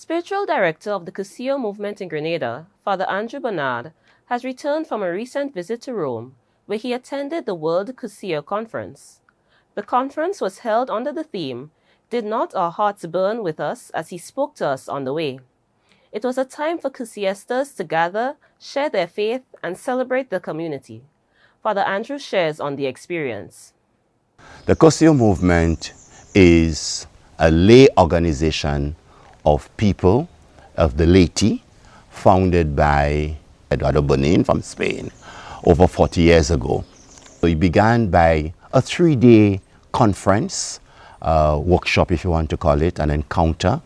Spiritual director of the Cursillo movement in Grenada, Father Barnard, has returned from a recent visit to Rome, where he attended the World Cursillo Conference. The conference was held under the theme, "Did not our hearts burn with us as he spoke to us on the way?" It was a time for Cursillistas to gather, share their faith, and celebrate the community. Father Andrew shares on the experience. The Cursillo movement is a lay organization of people, of the laity, founded by Eduardo Bonin from Spain over 40 years ago. So it began by a 3-day conference, workshop if you want to call it, an encounter.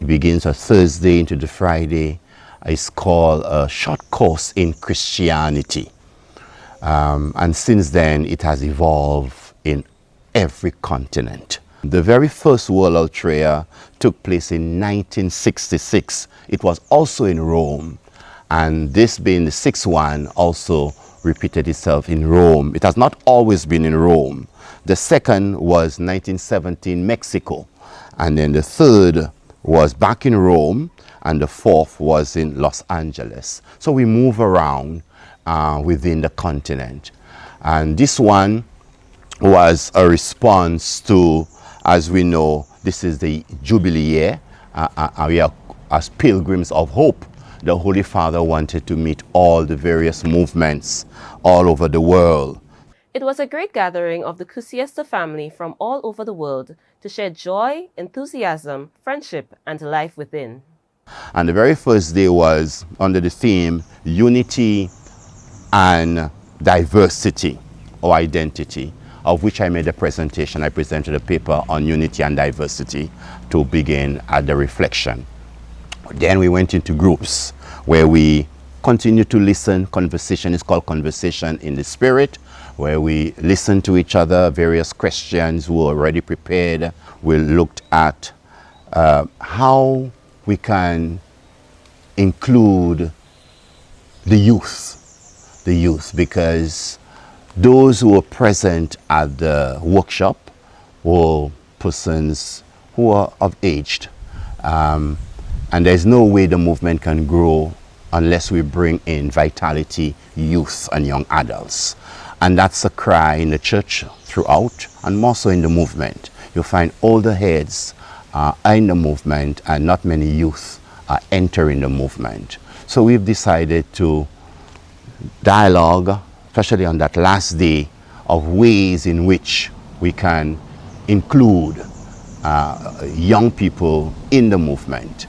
It begins a Thursday into the Friday. It's called a short course in Christianity. And since then, it has evolved in every continent. The very first World Ultra took place in 1966. It was also in Rome. And this being the sixth one also repeated itself in Rome. It has not always been in Rome. The second was 1917 Mexico. And then the third was back in Rome. And the fourth was in Los Angeles. So we move around within the continent. And this one was a response to, as we know, this is the Jubilee year. We are as pilgrims of hope. The Holy Father wanted to meet all the various movements all over the world. It was a great gathering of the Cursillo family from all over the world to share joy, enthusiasm, friendship, and life within. And the very first day was under the theme, Unity and Diversity or Identity, of which I made a presentation. I presented a paper on unity and diversity to begin at the reflection. Then we went into groups where we continued to listen. Conversation is called Conversation in the Spirit, where we listen to each other, various questions who were already prepared. We looked at how we can include the youth, because those who were present at the workshop were persons who are of age. And there's no way the movement can grow unless we bring in vitality, youth, and young adults. And that's a cry in the church throughout, and more so in the movement. You'll find older heads are in the movement, and not many youth are entering the movement. So we've decided to dialogue, especially on that last day, of ways in which we can include young people in the movement.